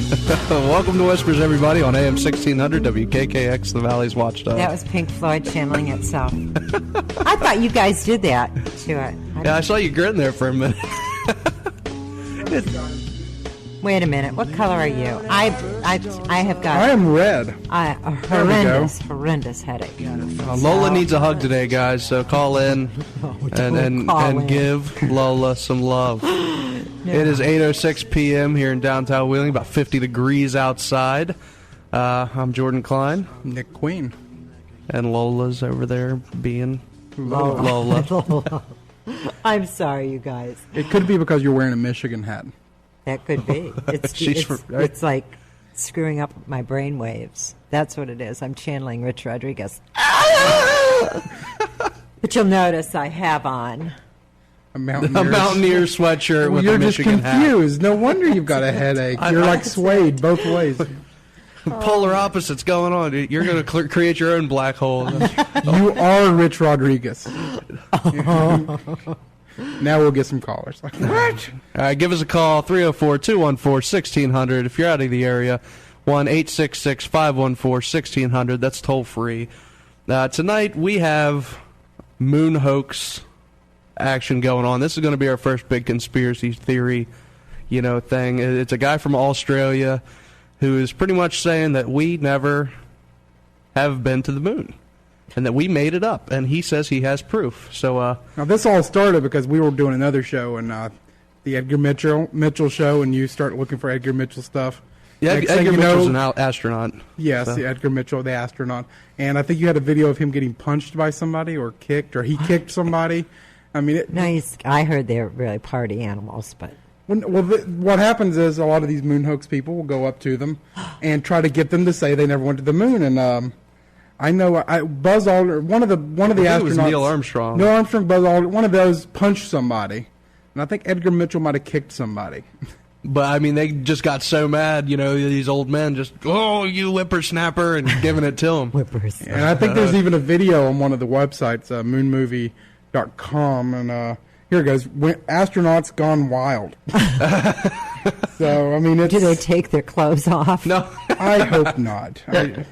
Welcome to Whispers, everybody, on AM 1600 WKKX, the Valley's Watchdog. That was Pink Floyd channeling itself. I thought you guys did that to it. I saw you grin there for a minute. Wait a minute. What color are you? I have got. I am red. A horrendous headache. Lola needs a hug today, guys. So call in and give Lola some love. No. It is 8:06 p.m. here in downtown Wheeling. About 50 degrees outside. I'm Jordan Klein. Nick Queen. And Lola's over there being Lola. I'm sorry, you guys. It could be because you're wearing a Michigan hat. That could be. It's like screwing up my brain waves. That's what it is. I'm channeling Rich Rodriguez. But you'll notice I have on a Mountaineer sweatshirt with a Michigan hat. You're just confused. No wonder you've got a headache. You're like swayed both ways. Polar opposites going on. You're going to create your own black hole. You are Rich Rodriguez. Now we'll get some callers. Like, what? All right, give us a call, 304-214-1600. If you're out of the area, 1-866-514-1600. That's toll free. Tonight we have moon hoax action going on. This is going to be our first big conspiracy theory, thing. It's a guy from Australia who is pretty much saying that we never have been to the moon and that we made it up, and he says he has proof. So now this all started because we were doing another show, and the Edgar Mitchell show, and you start looking for Edgar Mitchell stuff. Yeah, Edgar Mitchell's an astronaut. Yes, so. Edgar Mitchell, the astronaut. And I think you had a video of him getting punched by somebody or kicked, or he kicked somebody. I mean, I heard they're really party animals, but... what happens is a lot of these moon hoax people will go up to them and try to get them to say they never went to the moon. And I know Buzz Aldrin, one of the astronauts... It was Neil Armstrong. Neil Armstrong, Buzz Aldrin, one of those punched somebody. And I think Edgar Mitchell might have kicked somebody. But, I mean, they just got so mad, these old men just, oh, you whippersnapper, and giving it to them. Whippersnapper. And I think there's even a video on one of the websites, moonmovie.com, and here it goes, astronauts gone wild. So, I mean, do they take their clothes off? No. I hope not. I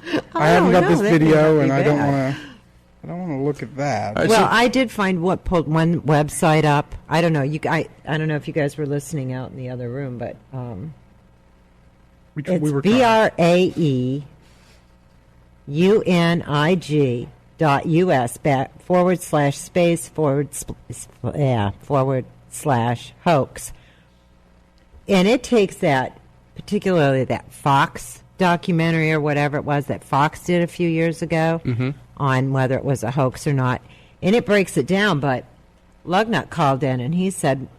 haven't got this video, and I don't want to look at that. Well, I did find what pulled one website up. I don't know. I don't know if you guys were listening out in the other room, but it's BRAEUNIG.US/space/hoax. And it takes that, particularly that Fox documentary or whatever it was that Fox did a few years ago on whether it was a hoax or not. And it breaks it down, but Lugnut called in and he said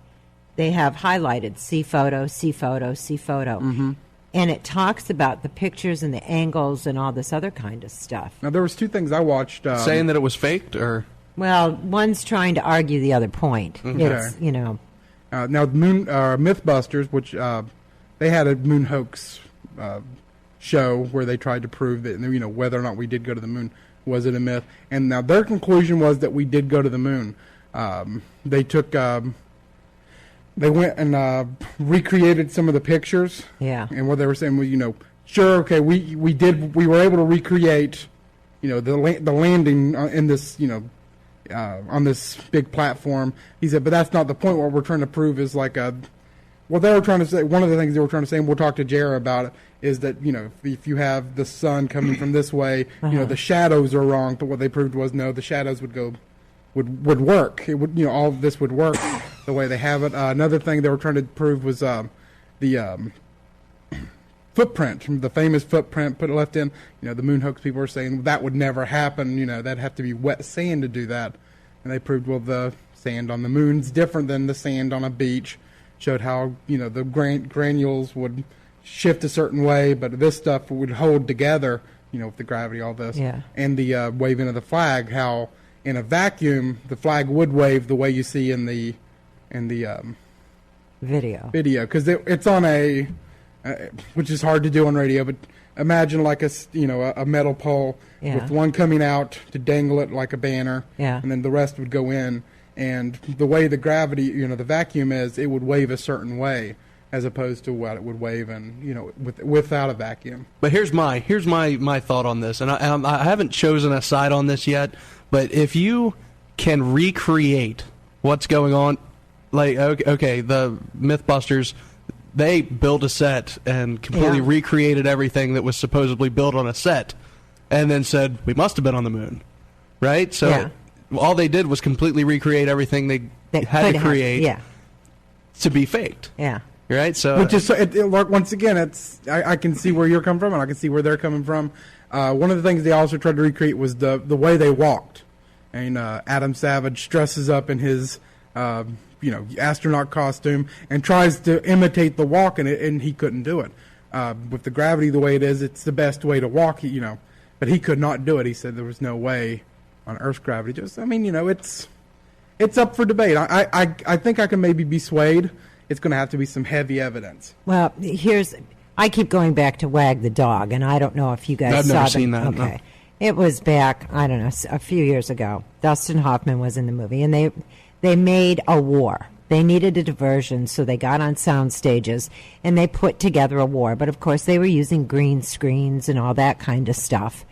they have highlighted see photo, see photo, see photo. Mm-hmm. And it talks about the pictures and the angles and all this other kind of stuff. Now, there was two things I watched. Saying that it was faked, or? Well, one's trying to argue the other point. Okay. It's, now, Mythbusters, which they had a moon hoax show where they tried to prove that, whether or not we did go to the moon, was it a myth? And now their conclusion was that we did go to the moon. They went and recreated some of the pictures. Yeah. And what they were saying was, sure, okay, we were able to recreate, the landing in this, on this big platform. He said, but that's not the point. What we're trying to prove is what they were trying to say, one of the things they were trying to say, and we'll talk to Jarrah about it, is that, if you have the sun coming from this way, the shadows are wrong. But what they proved was, no, the shadows would work. It would, all of this would work the way they have it. Another thing they were trying to prove was the footprint, the famous footprint left in. The moon hoax people were saying that would never happen. That'd have to be wet sand to do that. And they proved, well, the sand on the moon's different than the sand on a beach. Showed how, the granules would shift a certain way, but this stuff would hold together, with the gravity, all this. Yeah. And the waving of the flag, how in a vacuum the flag would wave the way you see in the video. Because it's on a, which is hard to do on radio, but imagine like a metal pole with one coming out to dangle it like a banner, and then the rest would go in. And the way the gravity, the vacuum is, it would wave a certain way. as opposed to what it would wave in, without a vacuum. But here's my thought on this, and I haven't chosen a side on this yet. But if you can recreate what's going on, like okay, the MythBusters, they built a set and completely recreated everything that was supposedly built on a set, and then said we must have been on the moon, right? So all they did was completely recreate everything they had to create to be faked. Yeah. Right, so which is once again, I can see where you're coming from, and I can see where they're coming from. One of the things they also tried to recreate was the way they walked, and Adam Savage dresses up in his astronaut costume and tries to imitate the walk, and he couldn't do it. With the gravity the way it is, it's the best way to walk, but he could not do it. He said there was no way on Earth's gravity. It's up for debate. I think I can maybe be swayed. It's going to have to be some heavy evidence. Well, I keep going back to Wag the Dog, and I don't know if you guys I've saw never seen that. Okay. No. It was back, I don't know, a few years ago. Dustin Hoffman was in the movie, and they made a war. They needed a diversion, so they got on sound stages, and they put together a war. But, of course, they were using green screens and all that kind of stuff.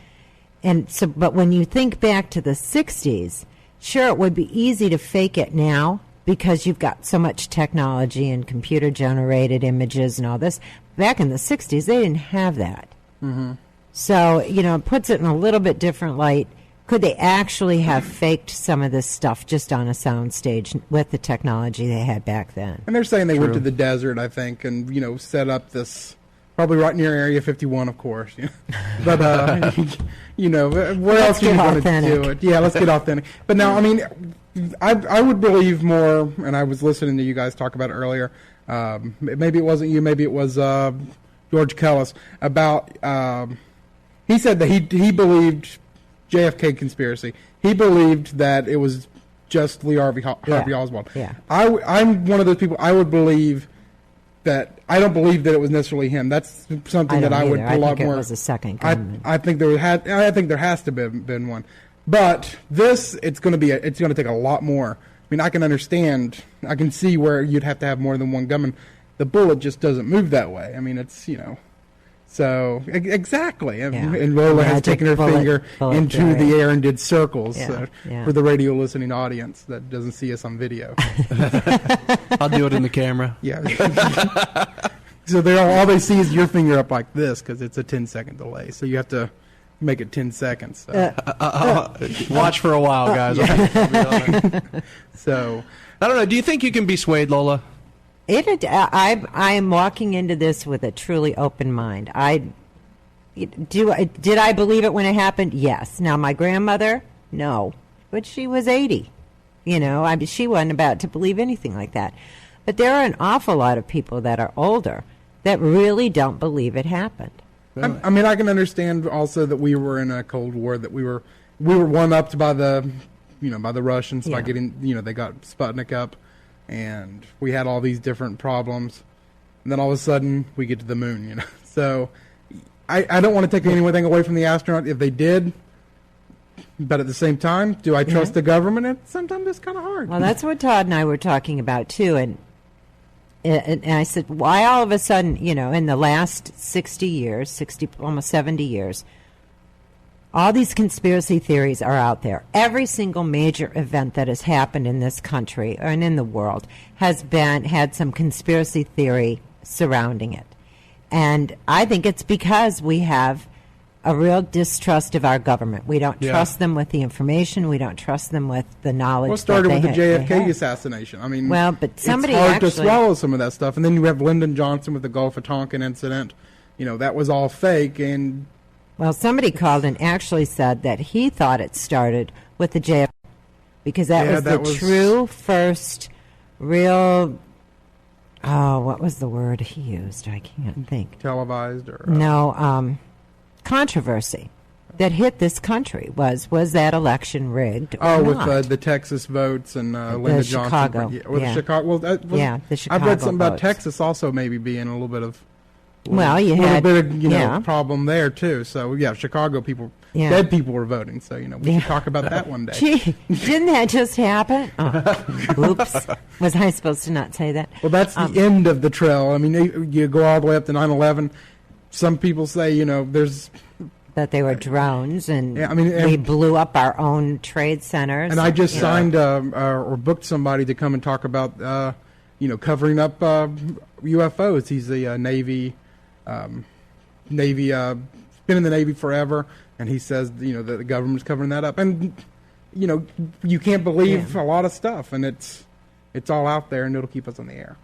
And so, but when you think back to the 60s, sure, it would be easy to fake it now, because you've got so much technology and computer-generated images and all this. Back in the 60s, they didn't have that. Mm-hmm. So, it puts it in a little bit different light. Could they actually have faked some of this stuff just on a sound stage with the technology they had back then? And they're saying they went to the desert, I think, and, set up this, probably right near Area 51, of course. But, where else are you going to do it? Yeah, let's get authentic. But now, I would believe more, and I was listening to you guys talk about it earlier. Maybe it wasn't you, maybe it was George Kellis, about, he said that he believed JFK conspiracy. He believed that it was just Lee Harvey Oswald. Yeah. I'm one of those people, I would believe that, I don't believe that it was necessarily him. That's something that I would put a lot more. It was a second gunman. I think there has to been one. But this, it's going to take a lot more. I can understand, I can see where you'd have to have more than one gunman. The bullet just doesn't move that way. It's, so, exactly. Yeah. And Lola has taken her finger into the air and did circles for the radio listening audience that doesn't see us on video. I'll do it in the camera. Yeah. So all they see is your finger up like this because it's a 10-second delay. So you have to make it 10 seconds. So. Watch for a while, guys. So, I don't know. Do you think you can be swayed, Lola? I am walking into this with a truly open mind. Did I believe it when it happened? Yes. Now, my grandmother, no. But she was 80. She wasn't about to believe anything like that. But there are an awful lot of people that are older that really don't believe it happened. I can understand also that we were in a Cold War, that we were one-upped by the Russians by getting, they got Sputnik up, and we had all these different problems, and then all of a sudden we get to the moon, So I don't want to take anything away from the astronaut if they did, but at the same time, do I trust the government? Sometimes it's kind of hard. Well, that's what Todd and I were talking about too, and I said, why all of a sudden, in the last 60, almost 70 years, all these conspiracy theories are out there. Every single major event that has happened in this country and in the world has had some conspiracy theory surrounding it. And I think it's because we have a real distrust of our government. We don't trust them with the information. We don't trust them with the knowledge. Well, it started with the JFK assassination. But somebody it's hard to swallow some of that stuff. And then you have Lyndon Johnson with the Gulf of Tonkin incident. That was all fake. And somebody called and actually said that he thought it started with the JFK because that was true first real. Oh, what was the word he used? I can't think. Televised or no. Controversy that hit this country was that election rigged or not? With the Texas votes and Lyndon Chicago. Johnson. Chicago. The Chicago I've read something about votes. Texas also maybe being a little bit of you had a little bit of problem there too. So Chicago people dead people were voting. So, we should talk about that one day. Gee, didn't that just happen? Oh, oops. Was I supposed to not say that? Well, that's the end of the trail. I mean, you go all the way up to 9/11. Some people say, there's... That they were drones, and Yeah, I mean, we blew up our own trade centers. And I just signed or booked somebody to come and talk about, covering up UFOs. He's a Navy, been in the Navy forever, and he says, that the government's covering that up. And, you can't believe a lot of stuff, and it's all out there, and it'll keep us on the air.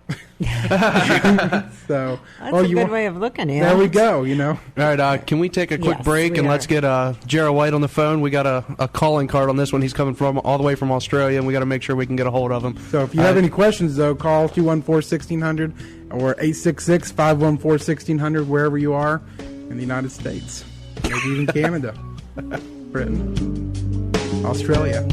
So that's a good way of looking at it. There we go, All right, can we take a quick break and let's get Jarrah White on the phone? We got a calling card on this one. He's coming from all the way from Australia, and we got to make sure we can get a hold of him. So if you have any questions, though, call 214-1600 or 866-514-1600, wherever you are in the United States. Maybe even Canada, Britain, Australia.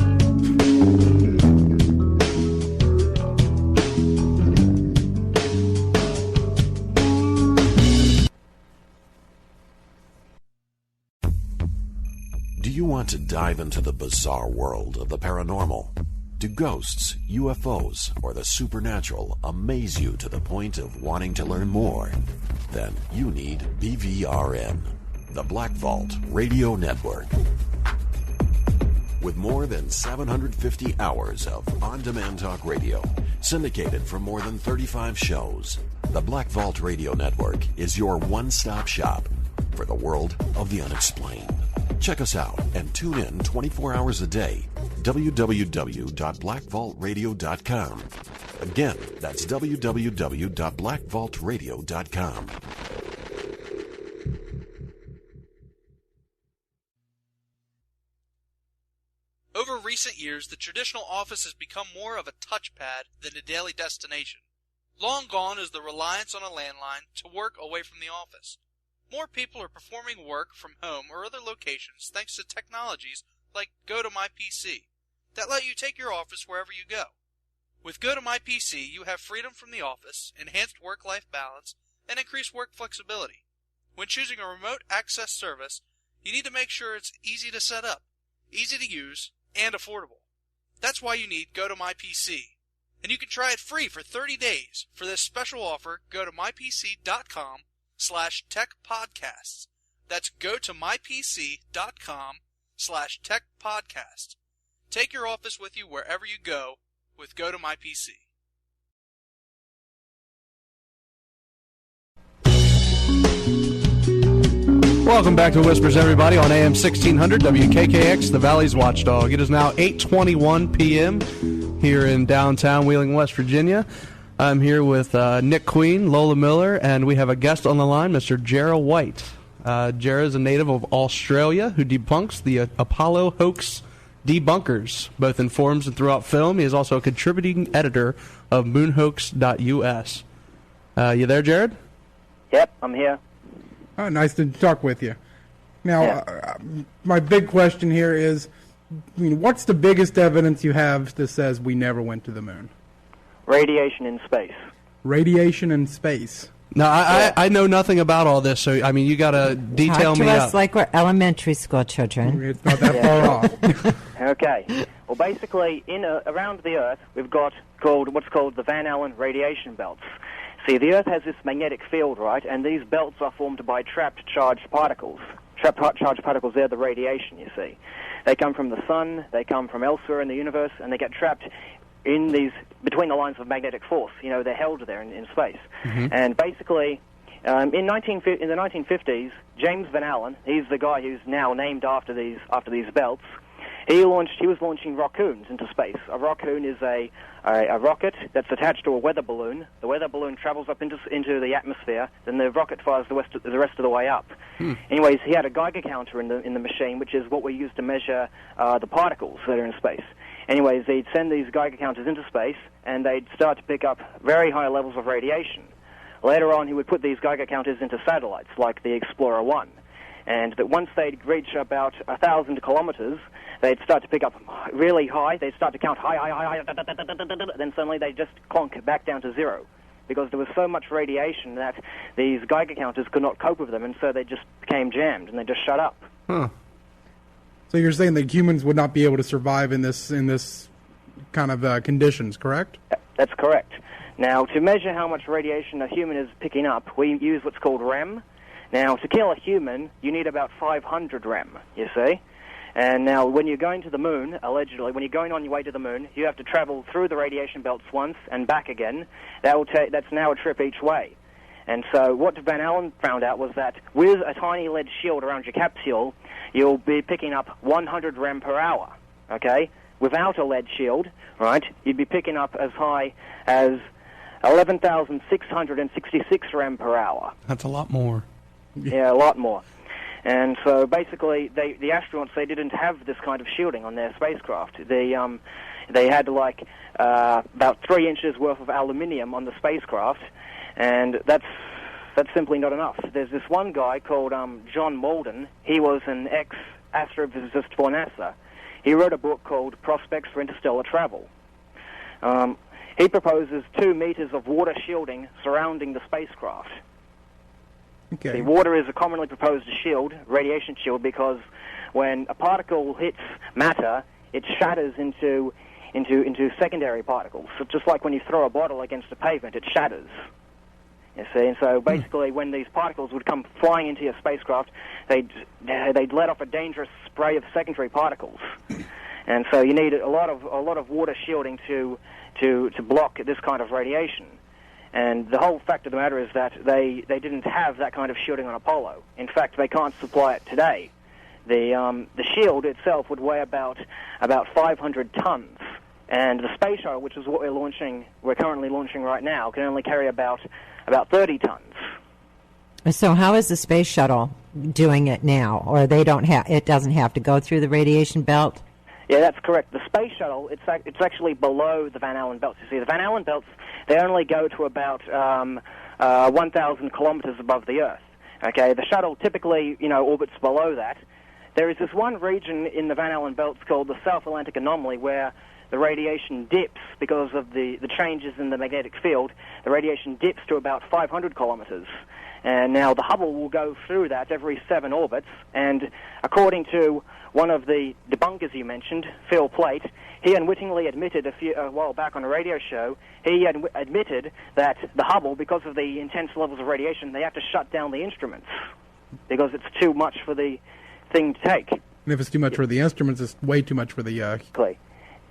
Do you want to dive into the bizarre world of the paranormal? Do ghosts, UFOs, or the supernatural amaze you to the point of wanting to learn more? Then you need BVRN, the Black Vault Radio Network. With more than 750 hours of on-demand talk radio, syndicated from more than 35 shows, the Black Vault Radio Network is your one-stop shop for the world of the unexplained. Check us out and tune in 24 hours a day. www.blackvaultradio.com. Again, that's www.blackvaultradio.com. Over recent years, the traditional office has become more of a touchpad than a daily destination. Long gone is the reliance on a landline to work away from the office. More people are performing work from home or other locations thanks to technologies like GoToMyPC that let you take your office wherever you go. With GoToMyPC, you have freedom from the office, enhanced work-life balance, and increased work flexibility. When choosing a remote access service, you need to make sure it's easy to set up, easy to use, and affordable. That's why you need GoToMyPC. And you can try it free for 30 days. For this special offer, go to mypc.com/techpodcasts. That's go to mypc.com/techpodcasts. Take your office with you wherever you go with GoToMyPC. Welcome back to Whispers, everybody, on AM 1600 WKKX, the Valley's Watchdog. It is now 8:21 p.m. here in downtown Wheeling, West Virginia. I'm here with Nick Queen, Lola Miller, and we have a guest on the line, Mr. Jarrah White. Jarrah is a native of Australia who debunks the Apollo hoax debunkers, both in forums and throughout film. He is also a contributing editor of moonhoax.us. You there, Jared? Yep, I'm here. Oh, nice to talk with you. Now, my big question here is, what's the biggest evidence you have that says we never went to the moon? Radiation in space. Radiation in space. Now, I know nothing about all this, so, I mean, you got to detail me Talk to up. us like we're elementary school children. It's not that far off. Okay. Well, basically, around the Earth, we've got what's called the Van Allen radiation belts. See, the Earth has this magnetic field, right? And these belts are formed by trapped charged particles. Trapped charged particles, they're the radiation, you see. They come from the sun, they come from elsewhere in the universe, and they get trapped in these, between the lines of magnetic force. They're held there in space. Mm-hmm. And basically, in the 1950s, James Van Allen, he's the guy who's now named after these belts, he was launching raccoons into space. A raccoon is a rocket that's attached to a weather balloon. The weather balloon travels up into the atmosphere, then the rocket fires the rest of the way up. Anyways, he had a Geiger counter in the machine, which is what we use to measure the particles that are in space. Anyways, they'd send these Geiger counters into space, and they'd start to pick up very high levels of radiation. Later on, he would put these Geiger counters into satellites, like the Explorer 1. And that once they'd reach about 1,000 kilometers, they'd start to pick up really high. They'd start to count high, then suddenly they'd just clonk back down to zero, because there was so much radiation that these Geiger counters could not cope with them, and so they just became jammed, and they just shut up. Huh. So you're saying that humans would not be able to survive in this kind of conditions, correct? That's correct. Now, to measure how much radiation a human is picking up, we use what's called REM. Now, to kill a human, you need about 500 REM, you see? And now, when you're going to the moon, allegedly, when you're going on your way to the moon, you have to travel through the radiation belts once and back again. That's now a trip each way. And so what Van Allen found out was that with a tiny lead shield around your capsule, you'll be picking up 100 REM per hour, okay? Without a lead shield, right, you'd be picking up as high as 11,666 REM per hour. That's a lot more. Yeah, a lot more. And so basically, the astronauts, they didn't have this kind of shielding on their spacecraft. They had like about 3 inches worth of aluminium on the spacecraft, and that's simply not enough. There's this one guy called John Malden. He was an ex-astrophysicist for NASA. He wrote a book called Prospects for Interstellar Travel. He proposes 2 meters of water shielding surrounding the spacecraft. Okay. The water is a commonly proposed shield, radiation shield, because when a particle hits matter, it shatters into secondary particles. So just like when you throw a bottle against a pavement, it shatters. You see, and so basically, when these particles would come flying into your spacecraft, they'd let off a dangerous spray of secondary particles, and so you need a lot of water shielding to block this kind of radiation. And the whole fact of the matter is that they didn't have that kind of shielding on Apollo. In fact, they can't supply it today. The shield itself would weigh about 500 tons, and the space shuttle, which is what we're currently launching right now, can only carry about 30 tons. So how is the space shuttle doing it now, or it doesn't have to go through the radiation belt? Yeah, that's correct. The space shuttle, it's actually below the Van Allen belts. You see, the Van Allen belts, they only go to about 1,000 kilometers above the Earth. Okay, the shuttle typically, orbits below that. There is this one region in the Van Allen belts called the South Atlantic Anomaly where the radiation dips because of the changes in the magnetic field. The radiation dips to about 500 kilometers. And now the Hubble will go through that every 7 orbits, and according to one of the debunkers you mentioned, Phil Plait, he unwittingly admitted a while back on a radio show, he admitted that the Hubble, because of the intense levels of radiation, they have to shut down the instruments because it's too much for the thing to take. And if it's too much for the instruments, it's way too much for the...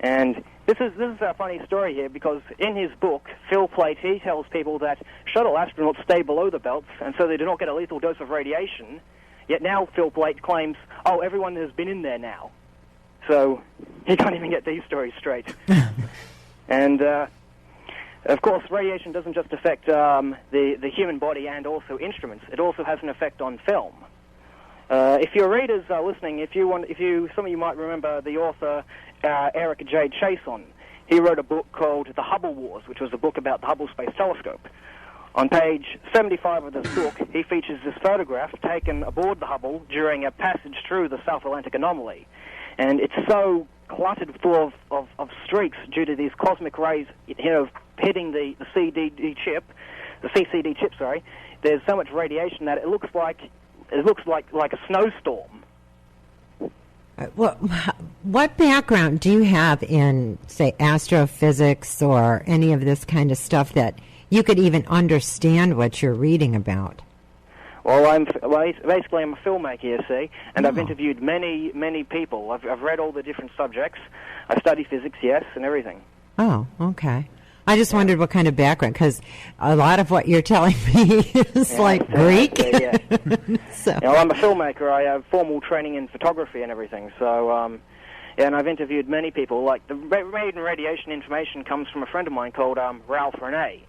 And this is a funny story here, because in his book, Phil Plait, he tells people that shuttle astronauts stay below the belts, and so they do not get a lethal dose of radiation. Yet now Phil Plait claims, everyone has been in there now. So he can't even get these stories straight. And, of course, radiation doesn't just affect the human body and also instruments. It also has an effect on film. If your readers are listening, some of you might remember the author Eric J. Chason. He wrote a book called The Hubble Wars, which was a book about the Hubble Space Telescope. On page 75 of this book, he features this photograph taken aboard the Hubble during a passage through the South Atlantic Anomaly. And it's so cluttered full of streaks due to these cosmic rays, hitting the CCD chip. There's so much radiation that it looks like a snowstorm. Well, what background do you have in, say, astrophysics or any of this kind of stuff that you could even understand what you're reading about? Well, basically I'm a filmmaker, you see, and I've interviewed many people. I've read all the different subjects. I study physics, yes, and everything. Oh, okay. I just wondered what kind of background, because a lot of what you're telling me is Greek. Yeah. So. I'm a filmmaker. I have formal training in photography and everything. So, and I've interviewed many people. Like the maiden radiation information comes from a friend of mine called Ralph Renee.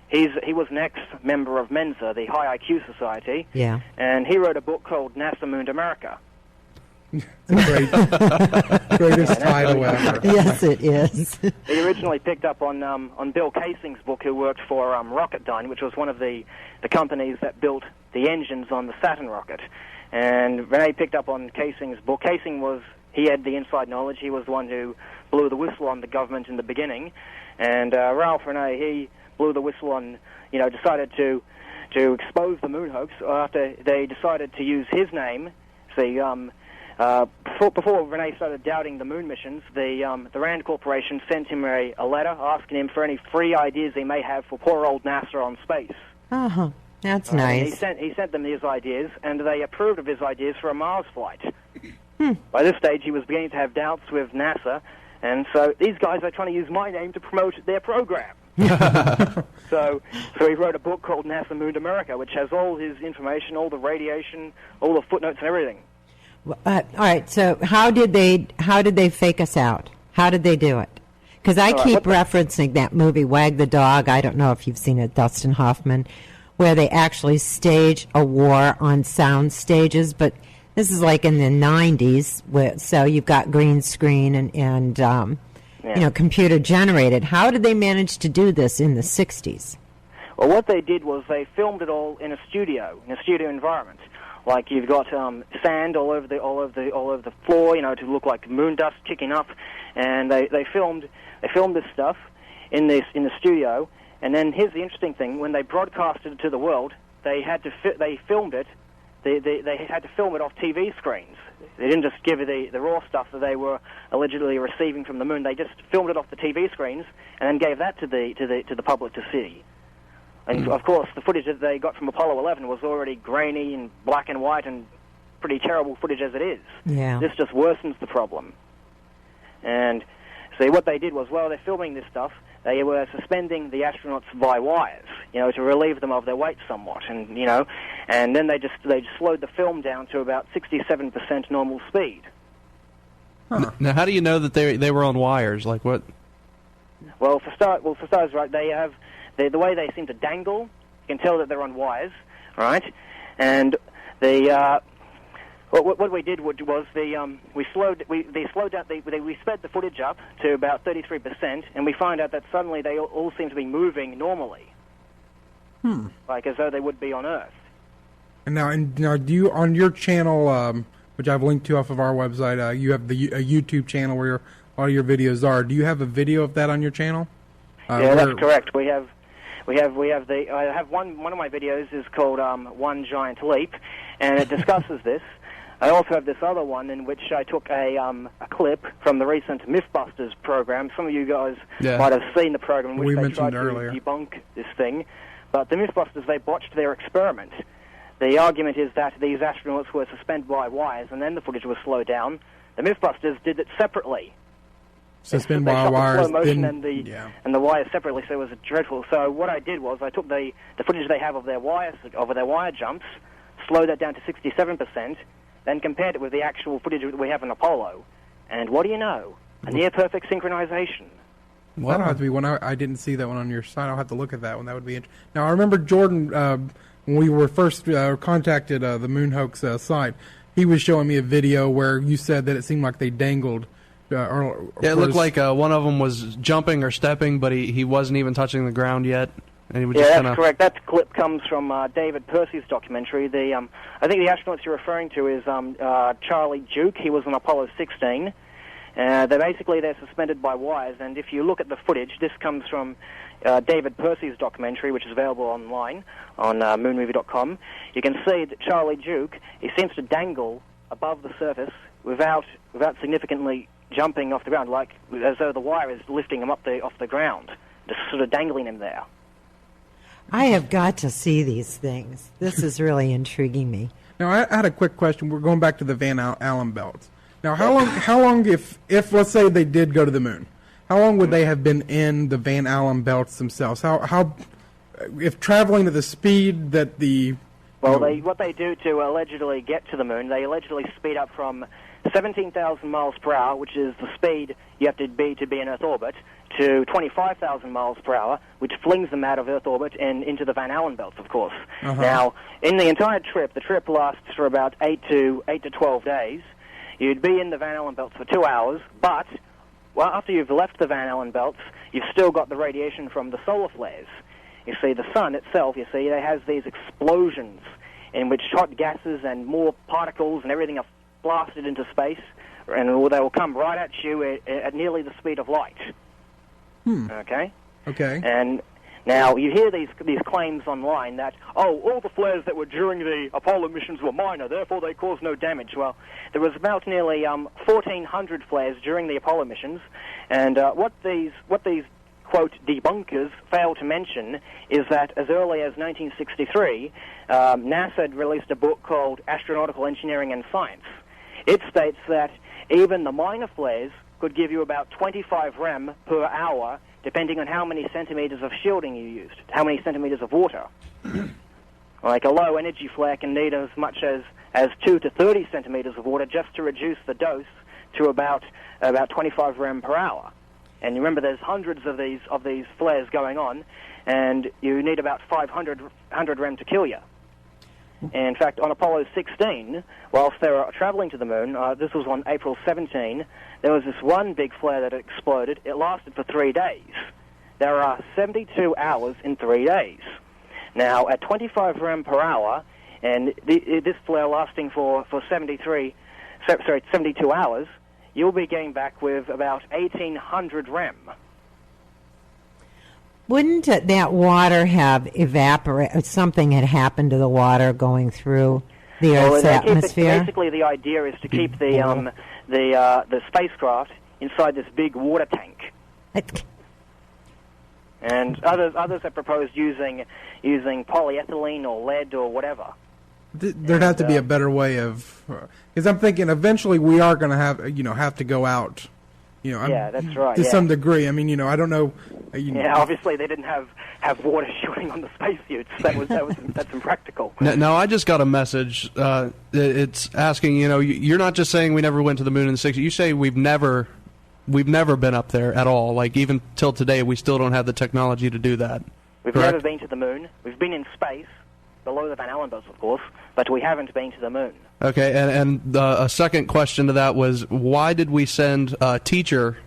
He was an ex-member of Mensa, the High IQ Society. Yeah. And he wrote a book called NASA Mooned America. Greatest title ever. Yes, it is. He originally picked up on Bill Casing's book, who worked for Rocketdyne, which was one of the companies that built the engines on the Saturn rocket. And Renee picked up on Casing's book. He had the inside knowledge. He was the one who blew the whistle on the government in the beginning. And Ralph Renee, he blew the whistle on, decided to expose the moon hoax after they decided to use his name, before Rene started doubting the moon missions, the Rand Corporation sent him a letter asking him for any free ideas he may have for poor old NASA on space. Uh-huh. That's nice. He sent them his ideas, and they approved of his ideas for a Mars flight. By this stage, he was beginning to have doubts with NASA, and so these guys are trying to use my name to promote their program. So he wrote a book called NASA Mooned America, which has all his information, all the radiation, all the footnotes and everything. All right, so how did they fake us out? How did they do it? Because I keep referencing that movie, Wag the Dog. I don't know if you've seen it, Dustin Hoffman, where they actually stage a war on sound stages, but this is like in the 90s, so you've got green screen and computer generated. How did they manage to do this in the 60s? Well, what they did was they filmed it all in a studio environment. Like you've got sand all over the floor, to look like moon dust kicking up, and they filmed this stuff in the studio. And then here's the interesting thing: when they broadcasted it to the world, they filmed it. They had to film it off TV screens. They didn't just give it the raw stuff that they were allegedly receiving from the moon. They just filmed it off the TV screens and then gave that to the public to see. And of course, the footage that they got from Apollo 11 was already grainy and black and white and pretty terrible footage as it is. Yeah. This just worsens the problem. And so what they did was, while they're filming this stuff, they were suspending the astronauts by wires, to relieve them of their weight somewhat, and then they just slowed the film down to about 67% normal speed. Huh. Now, how do you know that they were on wires? Like what? Well, for starters, right, they have the way they seem to dangle. You can tell that they're on wires, right? And what we did was we sped the footage up to about 33%, and we find out that suddenly they all seem to be moving normally, like as though they would be on Earth. And now, do you on your channel, which I've linked to off of our website, you have a YouTube channel where a lot of your videos are. Do you have a video of that on your channel? Yeah, that's correct. I have one of my videos is called One Giant Leap, and it discusses this. I also have this other one in which I took a clip from the recent Mythbusters program. Some of you guys might have seen the program in which they tried to debunk this thing. But the Mythbusters, they botched their experiment. The argument is that these astronauts were suspended by wires, and then the footage was slowed down. The Mythbusters did it separately. Suspend by wires, slow motion and the wires separately, so it was dreadful. So what I did was I took the footage they have of their wire jumps, slowed that down to 67%, then compared it with the actual footage that we have in Apollo, and what do you know? A near-perfect synchronization. Well, that'll have to be one. I didn't see that one on your site. I'll have to look at that one. That would be interesting. Now, I remember Jordan, when we were first contacted the Moon Hoax site, he was showing me a video where you said that it seemed like they dangled. It looked like one of them was jumping or stepping, but he wasn't even touching the ground yet. And he was that's correct. That clip comes from David Percy's documentary. I think the astronauts you're referring to is Charlie Duke. He was on Apollo 16. They're suspended by wires, and if you look at the footage, this comes from David Percy's documentary, which is available online on moonmovie.com. You can see that Charlie Duke, he seems to dangle above the surface without significantly jumping off the ground, like as though the wire is lifting him off the ground, just sort of dangling him there. I have got to see these things. This is really intriguing me. Now, I had a quick question. We're going back to the Van Allen belts. Now, how long, if let's say they did go to the moon, how long would they have been in the Van Allen belts themselves? How if traveling at the speed that the... Well, what they do to allegedly get to the moon, they allegedly speed up from 17,000 miles per hour, which is the speed you have to be in Earth orbit, to 25,000 miles per hour, which flings them out of Earth orbit and into the Van Allen belts, of course. Uh-huh. Now, in the entire trip, the trip lasts for about 8 to 12 days. You'd be in the Van Allen belts for 2 hours, but after you've left the Van Allen belts, you've still got the radiation from the solar flares. You see, the sun itself, it has these explosions in which hot gases and more particles and everything are blasted into space, and they will come right at you at nearly the speed of light. Okay? Okay. And Now, you hear these claims online that, all the flares that were during the Apollo missions were minor, therefore they caused no damage. Well, there was about nearly 1,400 flares during the Apollo missions, and what these quote, debunkers fail to mention is that as early as 1963, NASA had released a book called Astronautical Engineering and Science. It states that even the minor flares could give you about 25 rem per hour, depending on how many centimeters of shielding you used, how many centimeters of water. Like a low-energy flare can need as much as 2 to 30 centimeters of water just to reduce the dose to about 25 rem per hour. And remember, there's hundreds of these flares going on, and you need about 500 rem to kill you. In fact, on Apollo 16, whilst they were traveling to the moon, this was on April 17, there was this one big flare that exploded. It lasted for 3 days. There are 72 hours in 3 days. Now, at 25 rem per hour, and this flare lasting for 72 hours, you'll be getting back with about 1,800 rem. Wouldn't that water have evaporated? Something had happened to the water going through the Earth's atmosphere? Basically, the idea is to keep the spacecraft inside this big water tank. And others have proposed using polyethylene or lead or whatever. There'd have to be a better way of, because I'm thinking eventually we are going to have to go out. That's right. To some degree. I mean, I don't know. Obviously they didn't have water shooting on the spacesuits. That's impractical. Now I just got a message. It's asking, you're not just saying we never went to the moon in the 60s. You say we've never been up there at all. Like even till today, we still don't have the technology to do that. We've correct? Never been to the moon. We've been in space, below the Van Allen belts, of course, but we haven't been to the moon. Okay, and a second question to that was, why did we send a teacher,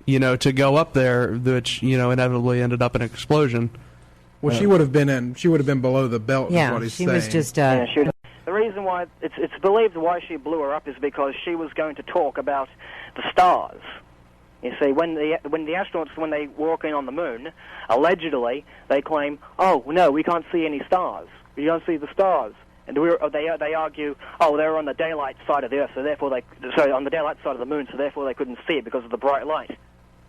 to go up there, which, inevitably ended up in an explosion? Well, she would have been below the belt, is what he's saying. Was just... The reason why, it's believed why she blew her up is because she was going to talk about the stars. You see, when the astronauts, when they walk in on the moon, allegedly, they claim, oh, no, we can't see any stars. We don't see the stars. And they argue, they're on the daylight side of the Earth, on the daylight side of the moon, so therefore they couldn't see it because of the bright light.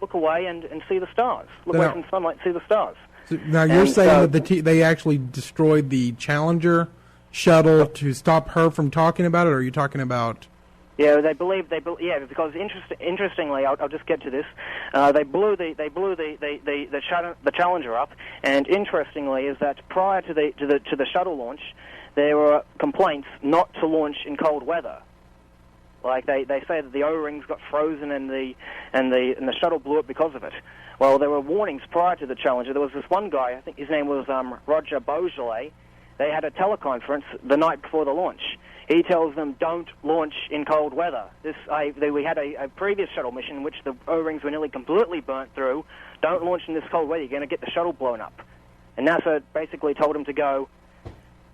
Look away and see the stars. Look away from sunlight and see the stars. So now you're saying that they actually destroyed the Challenger shuttle to stop her from talking about it, or are you talking about... Yeah, they believe, because interestingly, I'll just get to this. They blew the Challenger up, and interestingly, is that prior to the shuttle launch, there were complaints not to launch in cold weather. Like they say that the O-rings got frozen and the shuttle blew up because of it. Well, there were warnings prior to the Challenger. There was this one guy, I think his name was Roger Beaujolais. They had a teleconference the night before the launch. He tells them, don't launch in cold weather. We had a previous shuttle mission in which the O-rings were nearly completely burnt through. Don't launch in this cold weather. You're going to get the shuttle blown up. And NASA basically told him to go,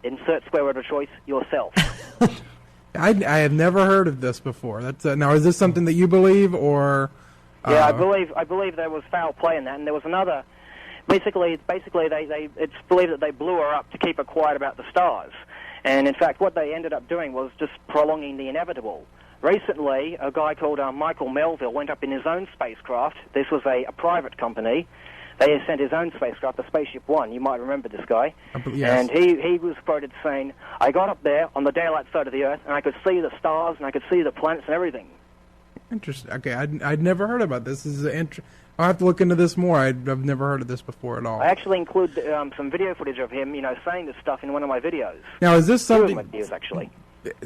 insert square word of choice, yourself. I have never heard of this before. That's now, is this something that you believe, or... Yeah, I believe there was foul play in that, and there was another... Basically, it's believed that they blew her up to keep her quiet about the stars. And in fact, what they ended up doing was just prolonging the inevitable. Recently, a guy called Michael Melville went up in his own spacecraft. This was a private company. They sent his own spacecraft, the Spaceship One. You might remember this guy. Yes. And he was quoted saying, I got up there on the daylight side of the Earth, and I could see the stars, and I could see the planets and everything. Interesting. Okay, I'd never heard about this. I'll have to look into this more. I've never heard of this before at all. I actually include some video footage of him, saying this stuff in one of my videos. Now, is this something... Two of my videos, actually.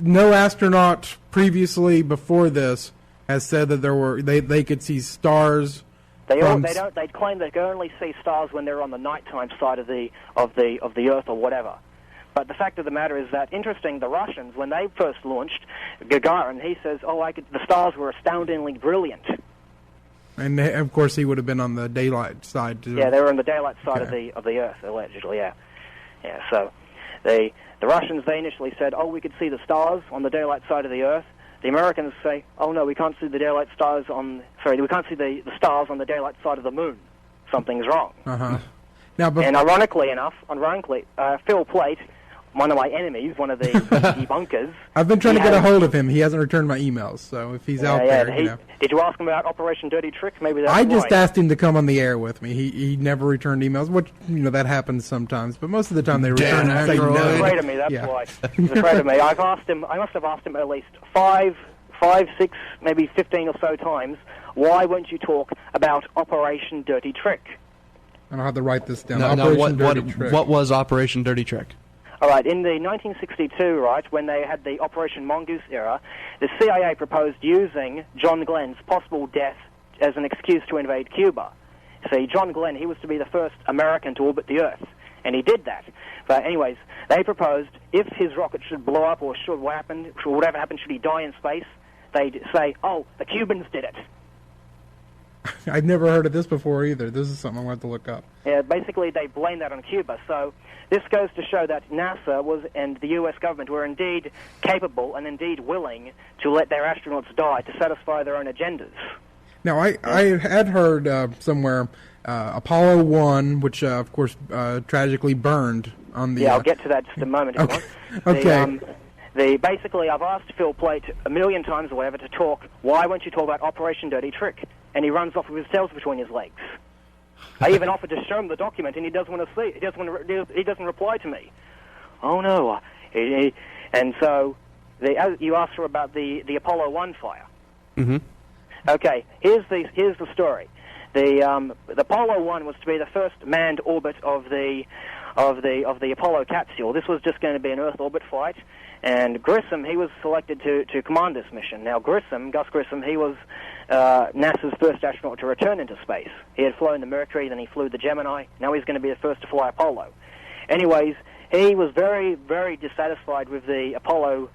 No astronaut previously before this has said that they could see stars. They claim they can only see stars when they're on the nighttime side of the Earth or whatever. But the fact of the matter is that, interesting, the Russians, when they first launched Gagarin, he says, the stars were astoundingly brilliant. And of course, he would have been on the daylight side too. Yeah, they were on the daylight side of the Earth, allegedly. Yeah. So the Russians, they initially said, we could see the stars on the daylight side of the Earth. The Americans say, no, we can't see the daylight stars we can't see the stars on the daylight side of the moon. Something's wrong. Uh-huh. Now, and ironically enough, Phil Plait, one of my enemies, one of the debunkers. I've been trying to get a hold of him. He hasn't returned my emails, so if he's out there, Did you ask him about Operation Dirty Trick? Maybe that's I just right. asked him to come on the air with me. He never returned emails, which that happens sometimes, but most of the time they return and say He's no. afraid of me. That's why he's afraid of me. I must have asked him at least five, 6, maybe 15 or so times. Why won't you talk about Operation Dirty Trick? I don't have to write this down. What was Operation Dirty Trick? All right, in the 1962, right, when they had the Operation Mongoose era, the CIA proposed using John Glenn's possible death as an excuse to invade Cuba. See, John Glenn, he was to be the first American to orbit the Earth, and he did that. But anyways, they proposed if his rocket should blow up or whatever happened, should he die in space, they'd say, oh, the Cubans did it. I've never heard of this before either. This is something I want to look up. Yeah, basically they blame that on Cuba. So this goes to show that NASA and the U.S. government were indeed capable and indeed willing to let their astronauts die to satisfy their own agendas. Now, I had heard somewhere Apollo 1, which, of course, tragically burned on the... Yeah, I'll get to that just a moment if you want. Okay. Basically, I've asked Phil Plait a million times or whatever to talk, why won't you talk about Operation Dirty Trick? And he runs off with his tails between his legs. I even offered to show him the document, and he doesn't want to see it. He doesn't reply to me. Oh, no. And so you asked her about the Apollo 1 fire. Mm-hmm. Okay, here's the story. The Apollo 1 was to be the first manned orbit of the Apollo capsule. This was just going to be an Earth orbit flight, and Grissom, he was selected to command this mission. Now, Gus Grissom, he was NASA's first astronaut to return into space. He had flown the Mercury, then he flew the Gemini. Now he's going to be the first to fly Apollo. Anyways, he was very, very dissatisfied with the Apollo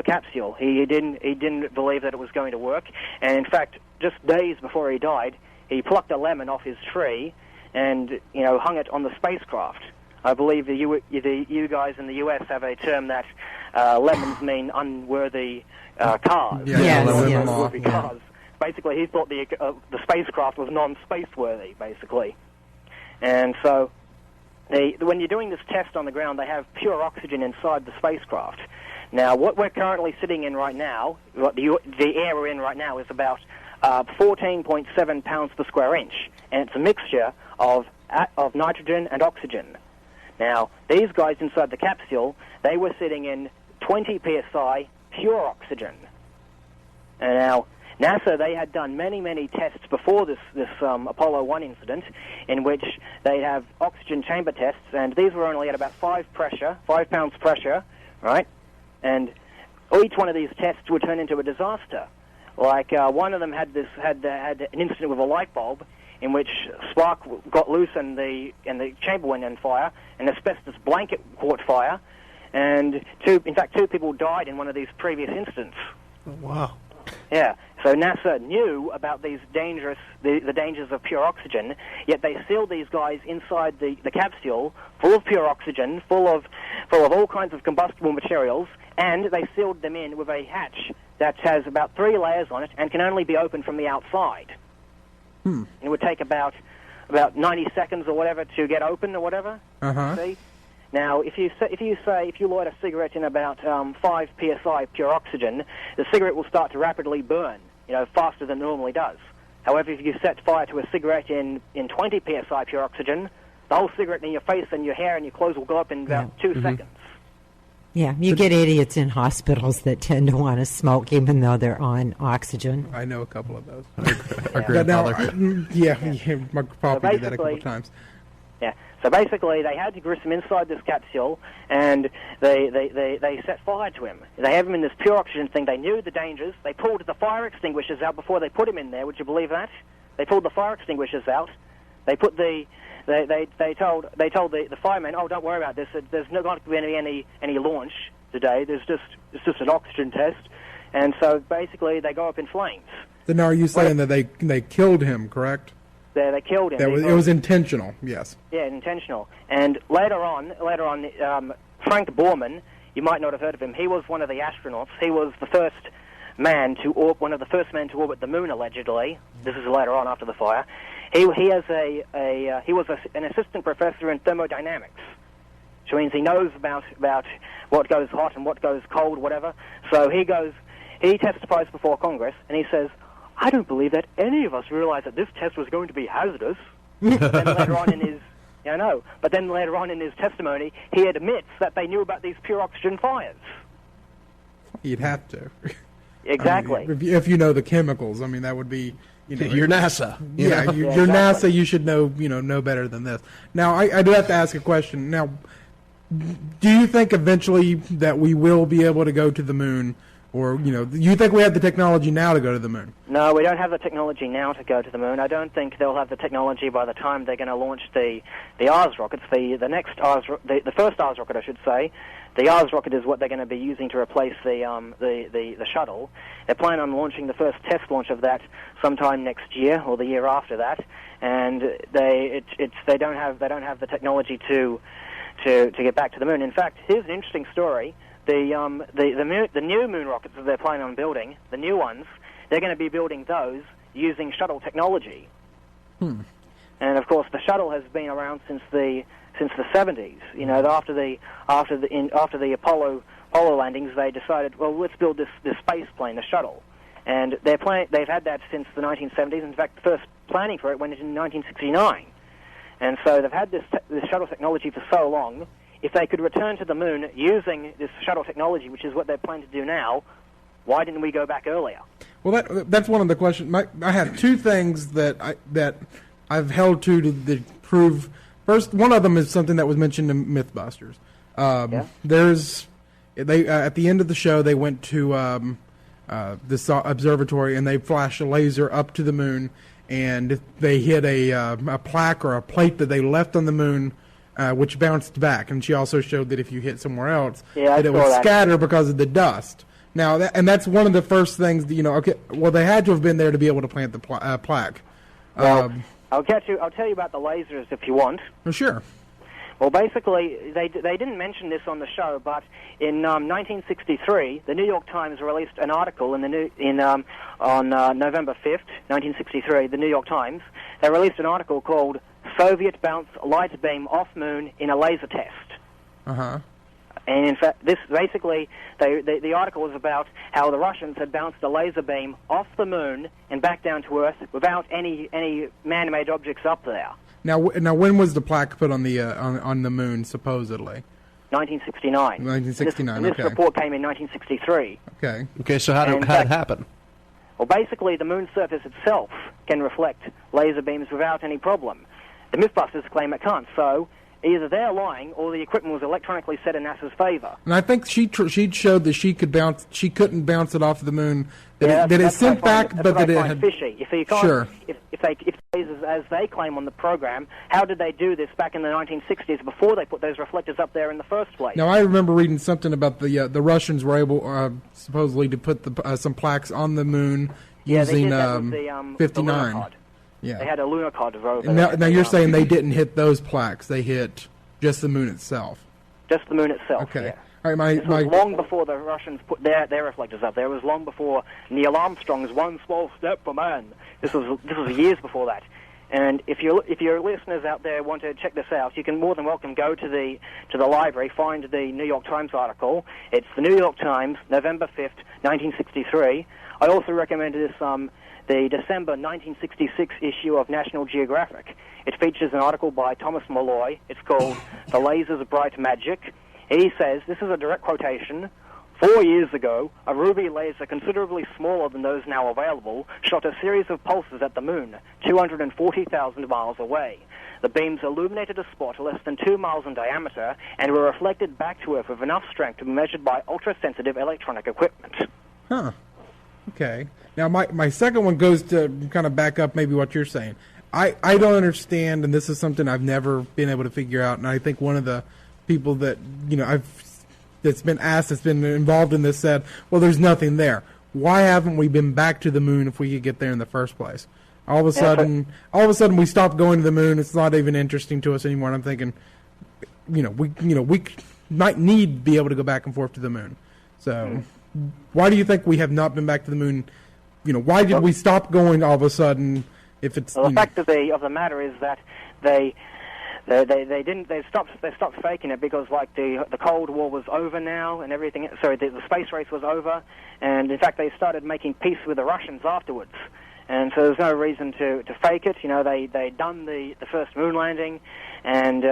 capsule. He didn't believe that it was going to work, and in fact, just days before he died, he plucked a lemon off his tree and hung it on the spacecraft. I believe you guys in the U.S. have a term that lemons mean unworthy cars. Unworthy cars. Basically, he thought the spacecraft was non-space-worthy, basically. And so, when you're doing this test on the ground, they have pure oxygen inside the spacecraft. Now, what we're currently sitting in right now, the air we're in right now, is about 14.7 pounds per square inch, and it's a mixture of nitrogen and oxygen. Now, these guys inside the capsule, they were sitting in 20 psi pure oxygen. And now, NASA, they had done many, many tests before this Apollo 1 incident, in which they have oxygen chamber tests, and these were only at about 5 pounds pressure, right? And each one of these tests would turn into a disaster. Like one of them had an incident with a light bulb, in which spark got loose and the chamber went on fire, an asbestos blanket caught fire, and two people died in one of these previous incidents. Oh, wow. Yeah, so NASA knew about these the dangers of pure oxygen, yet they sealed these guys inside the capsule, full of pure oxygen, full of all kinds of combustible materials, and they sealed them in with a hatch that has about 3 layers on it and can only be opened from the outside. It would take about 90 seconds or whatever to get open or whatever. See? Now, if you light a cigarette in about 5 psi pure oxygen, the cigarette will start to rapidly burn, faster than it normally does. However, if you set fire to a cigarette in 20 psi pure oxygen, the whole cigarette in your face and your hair and your clothes will go up in about 2 seconds. Yeah, you get idiots in hospitals that tend to want to smoke even though they're on oxygen. I know a couple of those. Our grandfather. My papa did that a couple of times. Yeah. So basically, they had Grissom inside this capsule, and they set fire to him. They have him in this pure oxygen thing. They knew the dangers. They pulled the fire extinguishers out before they put him in there. Would you believe that? They pulled the fire extinguishers out. They put They told the firemen, oh, don't worry about this. There's not going to be any launch today. It's just an oxygen test. And so basically, they go up in flames. So now, are you saying that they killed him? Correct. They killed him. It was intentional. Yes. Yeah, intentional. And later on, Frank Borman, you might not have heard of him. He was one of the astronauts. He was the first man one of the first men to orbit the moon, allegedly. This is later on after the fire. he was an assistant professor in thermodynamics, which means he knows about what goes hot and what goes cold, whatever. So he testifies before Congress, and he says, "I don't believe that any of us realized that this test was going to be hazardous." Then later on in his, but then later on in his testimony, he admits that they knew about these pure oxygen fires. You'd have to. Exactly. I mean, if you know the chemicals, I mean, that would be. You're NASA. You're exactly. NASA. You should know better than this. Now, I do have to ask a question. Now, do you think eventually that we will be able to go to the moon, or you think we have the technology now to go to the moon? No, we don't have the technology now to go to the moon. I don't think they'll have the technology by the time they're going to launch the Ars rockets. The first Ars rocket, I should say. The Ars rocket is what they're going to be using to replace the shuttle. They're planning on launching the first test launch of that sometime next year or the year after that, and they don't have the technology to get back to the moon. In fact, here's an interesting story. The new moon rockets that they're planning on building, the new ones, they're going to be building those using shuttle technology. And of course, the shuttle has been around since the 70s. After the Apollo landings, they decided, well, let's build this space plane, the shuttle, and they've had that since the 1970s. In fact, the first planning for it went in 1969, and so they've had this shuttle technology for so long. If they could return to the moon using this shuttle technology, which is what they plan to do now, why didn't we go back earlier? Well, that's one of the questions. I have two things that I've held to prove. First, one of them is something that was mentioned in MythBusters. There's at the end of the show, they went to this observatory and they flashed a laser up to the moon, and they hit a plaque or a plate that they left on the moon, which bounced back. And she also showed that if you hit somewhere else, that it would scatter because of the dust. Now, that's one of the first things that, okay, well, they had to have been there to be able to plant the plaque. Well, I'll tell you about the lasers if you want. Sure. Well, basically, they didn't mention this on the show, but in 1963, the New York Times released an article on November 5th, 1963. The New York Times, they released an article called "Soviet Bounce Light Beam Off Moon in a Laser Test." And in fact, this basically, the article was about how the Russians had bounced a laser beam off the moon and back down to Earth without any man-made objects up there. Now, when was the plaque put on the on the moon, supposedly? 1969. 1969. This report came in 1963. Okay. So how did it happen? Well, basically, the moon's surface itself can reflect laser beams without any problem. The MythBusters claim it can't. So either they're lying, or the equipment was electronically set in NASA's favor. And I think she showed that she couldn't bounce it off the moon. That it sent back, but that it had fishy. If you can't, sure. If as they claim on the program, how did they do this back in the 1960s before they put those reflectors up there in the first place? Now, I remember reading something about the Russians were able supposedly to put some plaques on the moon using 59. They had a lunar rover. Now you're saying they didn't hit those plaques; they hit just the moon itself. Just the moon itself. Okay. Yeah. All right. This was long before the Russians put their reflectors up there. It was long before Neil Armstrong's "One Small Step for Man." This was years before that. And if your listeners out there want to check this out, you can more than welcome go to the library, find the New York Times article. It's the New York Times, November 5th, 1963. I also recommend this the December 1966 issue of National Geographic. It features an article by Thomas Malloy. It's called "The Laser's Bright Magic." He says, this is a direct quotation, 4 years ago, a ruby laser considerably smaller than those now available shot a series of pulses at the moon, 240,000 miles away. The beams illuminated a spot less than 2 miles in diameter and were reflected back to Earth with enough strength to be measured by ultra-sensitive electronic equipment. Huh. Okay. Now, my second one goes to kind of back up maybe what you're saying. I don't understand, and this is something I've never been able to figure out, and I think one of the people that, that's been asked, that's been involved in this said, well, there's nothing there. Why haven't we been back to the moon if we could get there in the first place? All of a sudden we stopped going to the moon. It's not even interesting to us anymore. And I'm thinking, we might need to be able to go back and forth to the moon. So why do you think we have not been back to the moon? Why did we stop going all of a sudden If it's well, the fact of the matter is that they stopped faking it because like the Cold War was over now and everything. Sorry, the space race was over, and in fact they started making peace with the Russians afterwards. And so there's no reason to fake it. You know, they'd done the first moon landing, and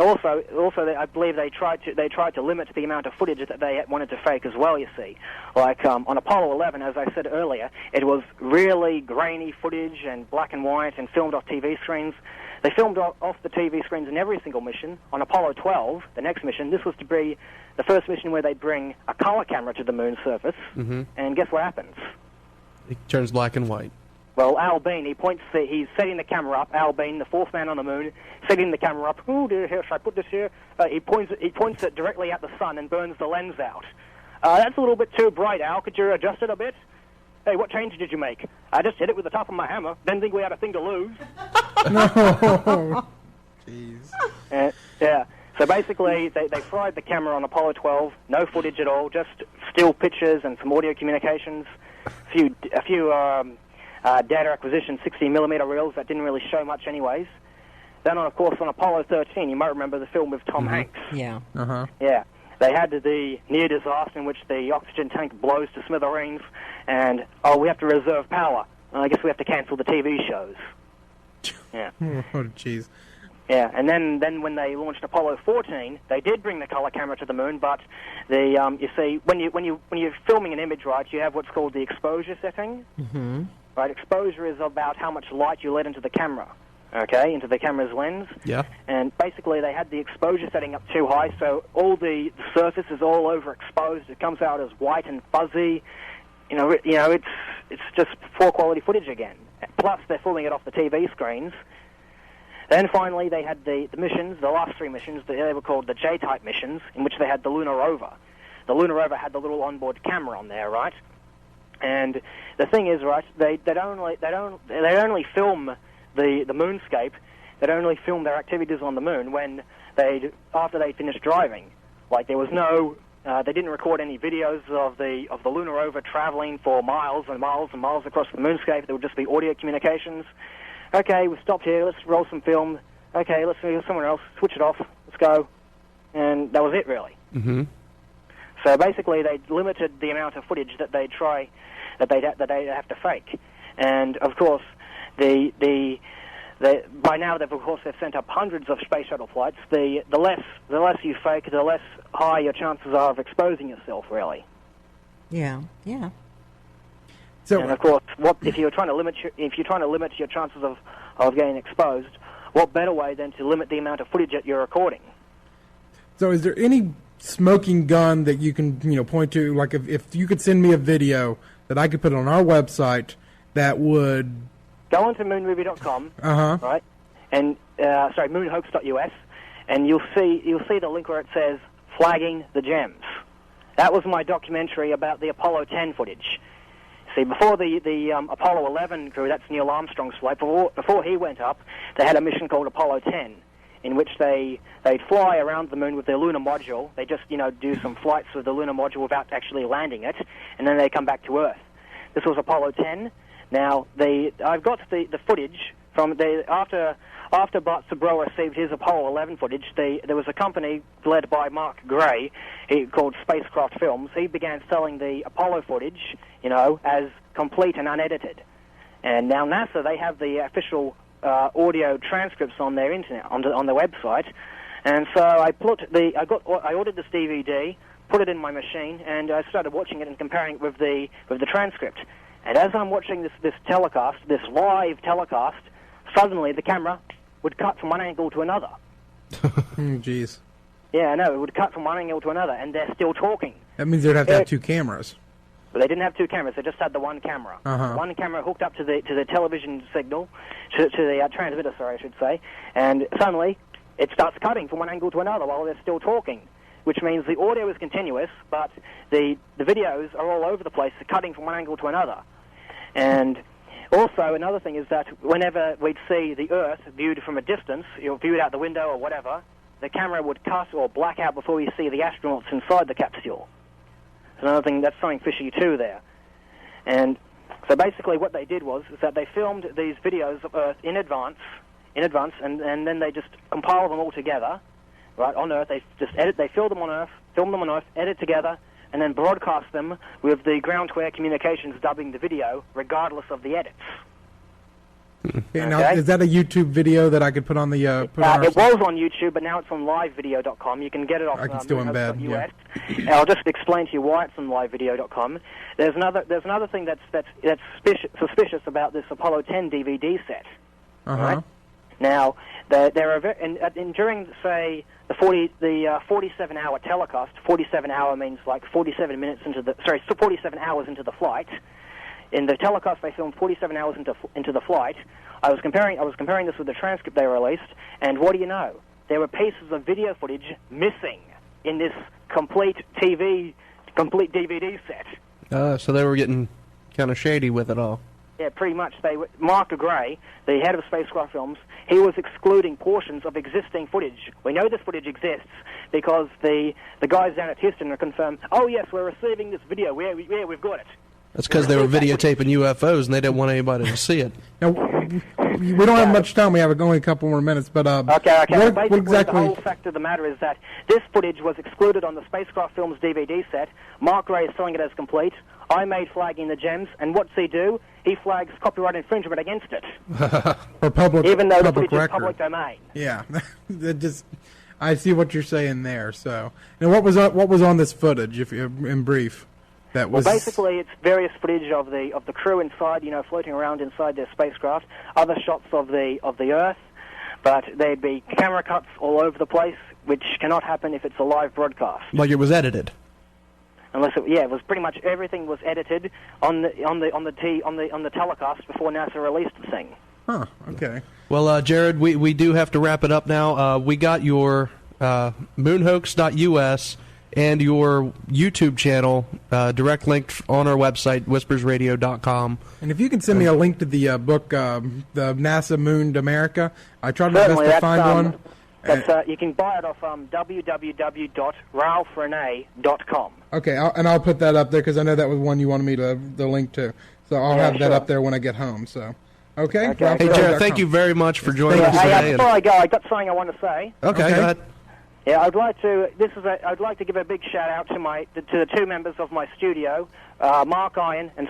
also I believe they tried to limit the amount of footage that they wanted to fake as well. You see, like on Apollo 11, as I said earlier, it was really grainy footage and black and white and filmed off TV screens. They filmed off the TV screens in every single mission. On Apollo 12, the next mission, this was to be the first mission where they bring a color camera to the moon's surface. Mm-hmm. And guess what happens? It turns black and white. Well, Al Bean, he's setting the camera up. Al Bean, the fourth man on the moon, setting the camera up. Oh dear, here, should I put this here? He points it directly at the sun and burns the lens out. That's a little bit too bright, Al. Could you adjust it a bit? Hey, what change did you make? I just hit it with the top of my hammer. Didn't think we had a thing to lose. No. Jeez. Yeah. So basically, they fried the camera on Apollo 12. No footage at all, just still pictures and some audio communications. A few data acquisition 60mm reels that didn't really show much anyways. Then, of course, on Apollo 13, you might remember the film with Tom Hanks. Yeah. Uh-huh. Yeah. They had the near disaster in which the oxygen tank blows to smithereens, and, we have to reserve power. I guess we have to cancel the TV shows. Yeah. Oh, jeez. Yeah, and then when they launched Apollo 14, they did bring the color camera to the moon, but you see, when you're filming an image, right, you have what's called the exposure setting. Mm-hmm. Right, exposure is about how much light you let into the camera. Okay, into the camera's lens. Yeah. And basically, they had the exposure setting up too high, so all the surface is all overexposed. It comes out as white and fuzzy. You know, it's just poor quality footage again. Plus, they're filming it off the TV screens. Then finally, they had the missions, the last three missions. They were called the J-type missions, in which they had the lunar rover. The lunar rover had the little onboard camera on there, right? And the thing is, right, they only film the moonscape. They'd only film their activities on the moon after they finished driving. Like there was no, they didn't record any videos of the lunar rover traveling for miles and miles and miles across the moonscape. There would just be audio communications. Okay, we've stopped here. Let's roll some film. Okay, let's go somewhere else. Switch it off. Let's go. And that was it, really. Mm-hmm. So basically, they limited the amount of footage that they'd have to fake. And of course, by now they've sent up hundreds of space shuttle flights. The less you fake, the less high your chances are of exposing yourself. Really. Yeah. Yeah. So, and of course, if you're trying to limit your chances of getting exposed, what better way than to limit the amount of footage that you're recording? So, is there any smoking gun that you can point to? Like, if you could send me a video that I could put on our website that would go onto moonmovie.com, right? And moonhoax.us, and you'll see the link where it says "Flagging the Gems." That was my documentary about the Apollo 10 footage. See, before the Apollo 11 crew, that's Neil Armstrong's flight, before he went up, they had a mission called Apollo 10, in which they'd fly around the moon with their lunar module. They just, do some flights with the lunar module without actually landing it, and then they come back to Earth. This was Apollo 10. Now, I've got the footage from after Bart Sabro received his Apollo 11 footage. There was a company led by Mark Gray, called Spacecraft Films. He began selling the Apollo footage, as complete and unedited. And now NASA, they have the official audio transcripts on their internet, on their website. And so I ordered this DVD, put it in my machine, and I started watching it and comparing it with the transcript. And as I'm watching this telecast, this live telecast, suddenly the camera would cut from one angle to another. Jeez. Yeah, no, it would cut from one angle to another, and they're still talking. That means they'd have to have two cameras. But they didn't have two cameras; they just had the one camera. Uh-huh. One camera hooked up to the television signal, to the transmitter, I should say. And suddenly, it starts cutting from one angle to another while they're still talking, which means the audio is continuous, but the videos are all over the place, cutting from one angle to another. And also, another thing is that whenever we'd see the Earth viewed from a distance, viewed out the window or whatever, the camera would cut or black out before you see the astronauts inside the capsule. That's something fishy too there. And So basically what they did was is that they filmed these videos of Earth in advance, and then they just compile them all together, right, on Earth. They just film them on Earth, edit together, and then broadcast them with the Ground Square Communications dubbing the video, regardless of the edits. Okay. Now, is that a YouTube video that I could put on the? It was on YouTube, but now it's on livevideo.com. You can get it off. I can still embed. Yeah. And I'll just explain to you why it's on livevideo.com. There's another thing that's suspicious about this Apollo 10 DVD set. Right? Now, there are during say the 47-hour telecast. 47-hour means like 47 hours into the flight. In the telecast, they filmed 47 hours into the flight. I was comparing this with the transcript they released, and what do you know? There were pieces of video footage missing in this complete DVD set. So they were getting kind of shady with it all. Yeah, pretty much. Mark Gray, the head of Spacecraft Films, he was excluding portions of existing footage. We know this footage exists because the guys down at Houston have confirmed, oh yes, we're receiving this video. Yeah, we've got it. That's because they were videotaping UFOs and they didn't want anybody to see it. Now, we don't have much time. We have only a couple more minutes. But okay. What exactly? The whole fact of the matter is that this footage was excluded on the Spacecraft Films DVD set. Mark Gray is selling it as complete. I made flagging the gems, and what's he do? He flags copyright infringement against it. For public, even though the footage record. is public domain. Yeah, I see what you're saying there. So, now what was on this footage, if in brief? Well, basically, it's various footage of the crew inside, floating around inside their spacecraft. Other shots of the Earth, but there'd be camera cuts all over the place, which cannot happen if it's a live broadcast. Like it was edited. It was pretty much everything was edited on the telecast before NASA released the thing. Huh. Okay. Well, Jared, we do have to wrap it up now. We got your moonhoax.us. And your YouTube channel, direct link on our website, whispersradio.com. And if you can send me a link to the book, the NASA Moon to America, I tried my best to find one. You can buy it off www.ralphrene.com. Okay, I'll put that up there because I know that was one you wanted me to the link to. So I'll have that up there when I get home. So, okay. Hey, Jared, thank you very much for joining us today. Before I go, I got something I want to say. Okay, go ahead. Yeah, I'd like to give a big shout out to the two members of my studio, Mark Iron and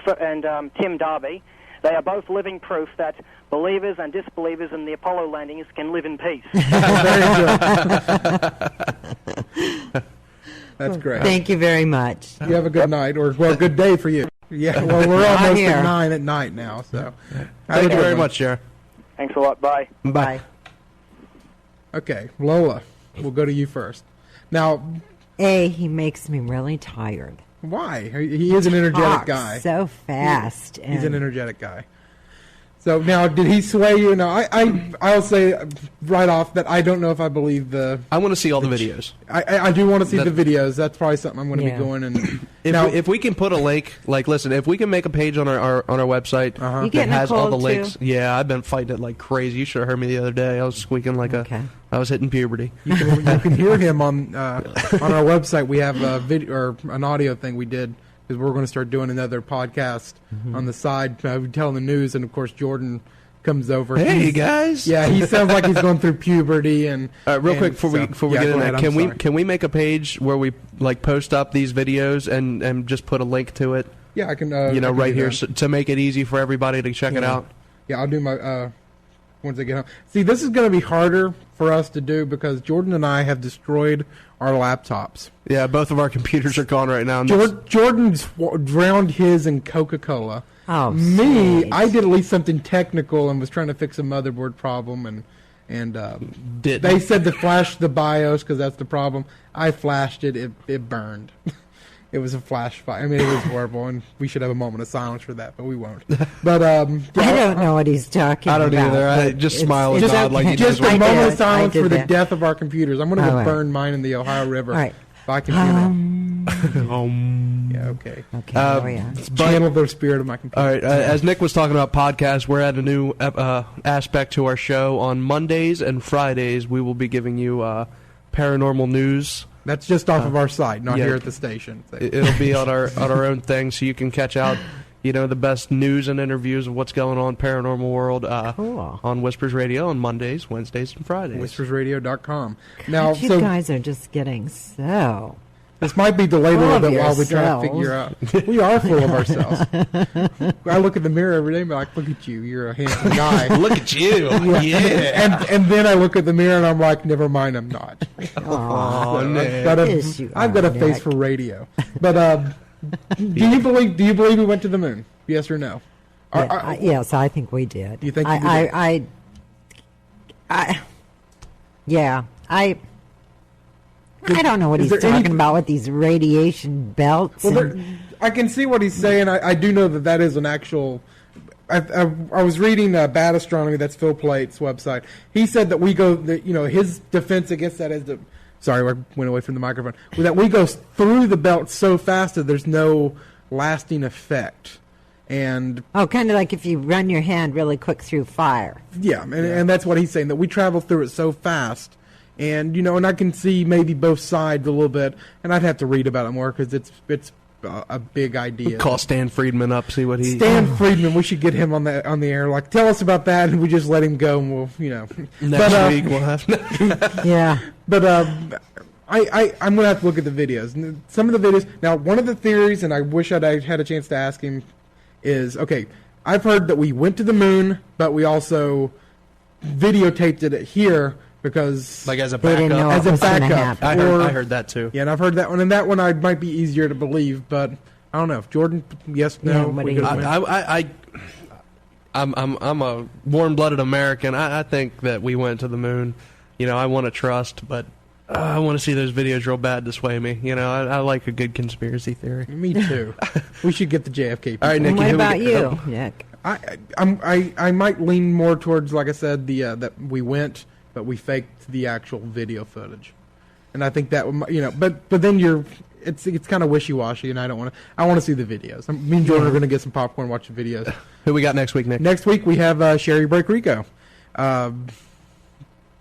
Tim Darby. They are both living proof that believers and disbelievers in the Apollo landings can live in peace. That's great. Thank you very much. You have a good night, or good day for you. Yeah, well, we're almost at 9 at night now. So, thank you very much, Jarrah. Thanks a lot. Bye. Bye. Okay, Lola. We'll go to you first. Now, he makes me really tired. Why? He is an energetic guy. So fast. He's an energetic guy. So now, did he sway you? No, I'll say right off that I don't know if I believe the. I want to see all the videos. I do want to see the videos. That's probably something I'm going to be going and. If we can put a link, listen, if we can make a page on our website that has all the links. Yeah, I've been fighting it like crazy. You should have heard me the other day. I was squeaking like I was hitting puberty. You can hear him on our website. We have a video or an audio thing we did. Because we're going to start doing another podcast on the side, telling the news, and of course Jordan comes over. Hey guys! Yeah, he sounds like he's going through puberty and. Real quick before we get into that, can we make a page where we post up these videos and just put a link to it? Yeah, I can. Right here to make it easy for everybody to check it out. Yeah, I'll do my once I get home. See, this is going to be harder for us to do because Jordan and I have destroyed our laptops. Yeah, both of our computers are gone right now. Jordan's drowned his in Coca-Cola. Oh, me, I did at least something technical and was trying to fix a motherboard problem and they said to flash the BIOS because that's the problem. I flashed it. It burned. It was a flash fire. I mean, it was horrible, and we should have a moment of silence for that, but we won't. But I don't know what he's talking about. I don't either. I just smile and nod like he just a moment of silence for the death of our computers. I'm going to go burn mine in the Ohio River. All right. By computer. Yeah, okay. Channel the spirit of my computer. All right. As Nick was talking about podcasts, we're at a new aspect to our show. On Mondays and Fridays, we will be giving you paranormal news. That's just off of our site, not here at the station. It'll be on our own thing, so you can catch out. the best news and interviews of what's going on paranormal world Cool. on Whispers Radio on Mondays, Wednesdays, and Fridays. WhispersRadio.com. Now, You guys are just getting so... this might be delayed a Full little of bit while we try to yourselves. figure out. We are full of ourselves. I look in the mirror every day and be like, look at you. You're a handsome guy. Look at you. Yeah. And then I look at the mirror and I'm like, never mind, I'm not. Oh, So Nick. I've got a face Nick. for radio. But do you believe we went to the moon? Yes or no? Yes, I think we did. You think you did? I don't know what Is he's there any- talking about with these radiation belts. Well, I can see what he's saying. I do know that is an actual. I was reading Bad Astronomy. That's Phil Plate's website. He said that we go. That his defense against that is that. Sorry, I went away from the microphone. That we go through the belt so fast that there's no lasting effect. And kind of like if you run your hand really quick through fire. yeah, and that's what he's saying, that we travel through it so fast. And and I can see maybe both sides a little bit, and I'd have to read about it more because it's a big idea. Call Stan Friedman up, see what he... Stan Friedman, we should get him on the air. Like, tell us about that, and we just let him go, and we'll Next week we'll have... Yeah. But I'm gonna have to look at the videos. Some of the videos. Now, one of the theories, and I wish I'd had a chance to ask him, is I've heard that we went to the moon, but we also videotaped it here because Like as a They didn't know backup. it as a was gonna backup. happen. Or- I heard that too. Yeah, and I've heard that one, and that one might be easier to believe, but I don't know. If Jordan, yes, no, Yeah, what we do you go think? with- I'm a warm-blooded American. I think that we went to the moon. I want to trust, but I want to see those videos real bad to sway me. I like a good conspiracy theory. Me too. We should get the JFK people. All right, Nikki, What who we about got? you, Nick? I might lean more towards, like I said, that we went, but we faked the actual video footage, and I think that but then it's kind of wishy-washy, and I don't want to. I want to see the videos. Me and Jordan are going to get some popcorn, watch the videos. Who we got next week, Nick? Next week we have Sherry Break Rico.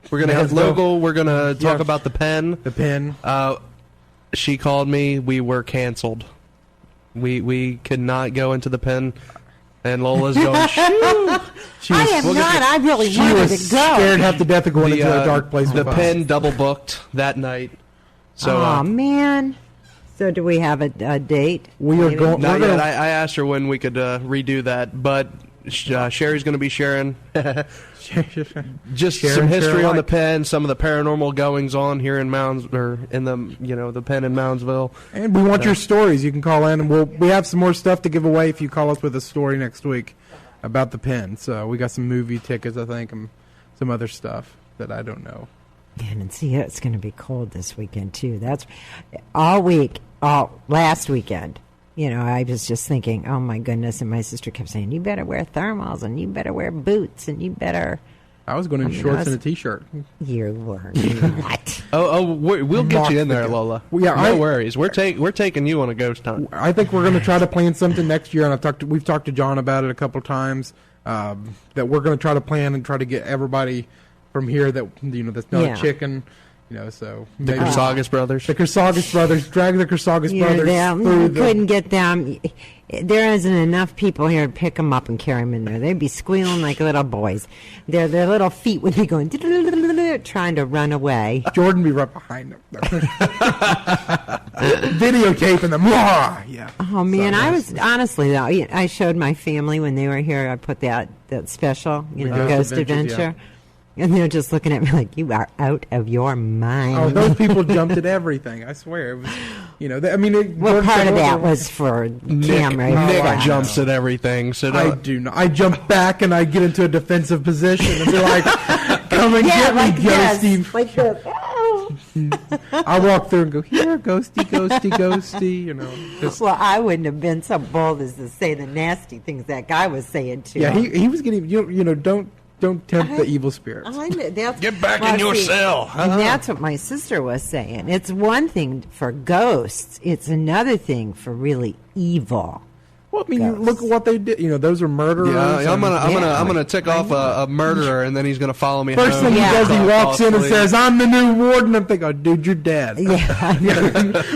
We're going to hit local. We're going to talk about the pen. The pen. She called me. We were canceled. We could not go into the pen. And Lola's going, shoo! I am not. I really She wanted was to go. scared half to death of going into a dark place. The with us. pen double booked that night. So, Oh, man. So do we have a date? We are Maybe? going. not we're yet. gonna- I asked her when we could redo that, but Sherry's going to be sharing just Sharon some history on the Sherlock. pen, some of the paranormal goings on here in in the the pen in Moundsville. And we want your stories. You can call in, and we have some more stuff to give away if you call us with a story next week about the pen. So we got some movie tickets, I think, and some other stuff that I don't know. Man, and see, it's going to be cold this weekend, too. That's all week, last weekend. I was just thinking, oh, my goodness. And my sister kept saying, you better wear thermals, and you better wear boots, and you better... I was going in shorts and a t-shirt. You were not. We'll get you in there, Mock the- Lola. Well, yeah, no worries. We're taking you on a ghost hunt. I think we're going to try to plan something next year, and we've talked to John about it a couple of times, that we're going to try to plan and try to get everybody from here that that's not Yeah. a chicken. So The maybe Kersagas brothers. the Kersagas brothers, drag the Kersagas brothers Them. through You the. couldn't get them. There isn't enough people here to pick them up and carry them in there. They'd be squealing like little boys. Their little feet would be going trying to run away. Jordan be right behind them, videotaping them. Yeah. Oh man, I was honestly though. I showed my family when they were here. I put that special, the Ghost Adventures, Adventure, and they're just looking at me like, "You are out of your mind." Oh, those people jumped at everything. I swear. It was, well, part of that was for camera. Nick effect. jumps at everything. So I do not. I jump back and I get into a defensive position and be like, "Come and Yeah, get like me, this, Ghosty." like this. Oh. I walk through and go, "Here, Ghosty, Ghosty, Ghosty." Just, Well, I wouldn't have been so bold as to say the nasty things that guy was saying to yeah, him. he was getting. Don't tempt the evil spirits. Get back in your cell. And that's what my sister was saying. It's one thing for ghosts. It's another thing for really evil Well, I mean, you look at what they did. Those are murderers. Yeah, I'm gonna tick off a murderer, and then he's gonna follow me. First thing he does, he walks in and says, "I'm the new warden." I'm thinking, "Oh, dude, you're dead." Yeah,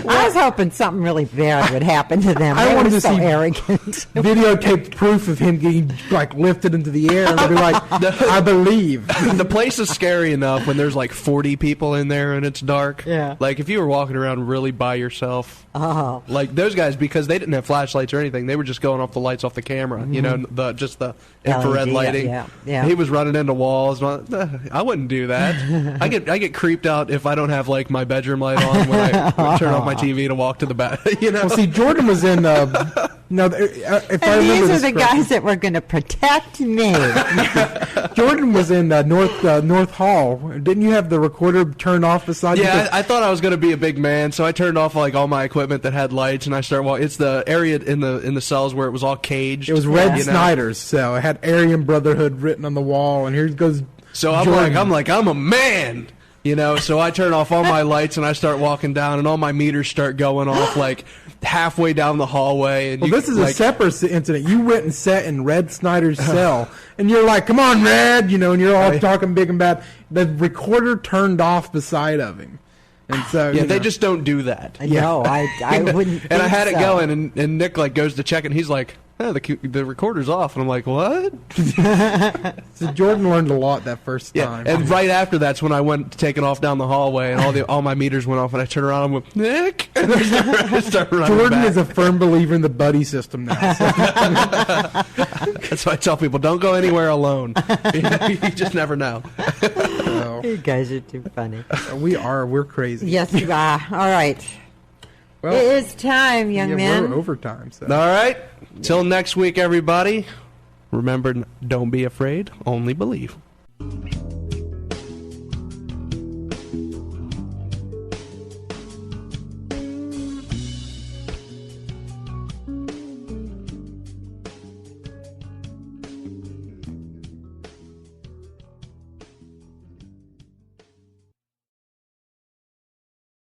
I was hoping something really bad would happen to them. I wanted to so see arrogant. videotaped proof of him getting lifted into the air and be like, "I believe." The place is scary enough when there's 40 people in there and it's dark. Yeah. If you were walking around really by yourself, those guys, because they didn't have flashlights or anything, they were just going off the lights off the camera. Just the infrared lighting. Yeah. He was running into walls. I wouldn't do that. I get creeped out if I don't have my bedroom light on when I turn off my TV to walk to the bath. Well, see, Jordan was in. No, if I remember these this are the guys that were going to protect me. Jordan was in North Hall. Didn't you have the recorder turned off beside you? Yeah, I thought I was going to be a big man, so I turned off all my equipment that had lights, and I started walking. It's the area in the cells where it was all caged. It was Red Snyder's cell. It had Aryan Brotherhood written on the wall, and here goes. So I'm I'm a man. So I turn off all my lights and I start walking down, and all my meters start going off halfway down the hallway. And this is a separate incident. You went and sat in Red Snyder's cell, and you're like, "Come on, Red," and you're all talking big and bad. The recorder turned off beside of him, and so they just don't do that. No, I wouldn't. And I had it so. going, and Nick goes to check, and he's like, the recorder's off, and I'm like, what? So Jordan learned a lot that first time. And right after that's when I went to take it off down the hallway, and all my meters went off, and I turned around and went, Nick, and I start running Jordan back. is a firm believer in the buddy system now. So. That's why I tell people, don't go anywhere alone. You just never know. So, You guys are too funny. we're crazy. Yes, you are. All right. Well, It is time, young man. We're overtime. So. All right. Till next week, everybody. Remember, don't be afraid, only believe.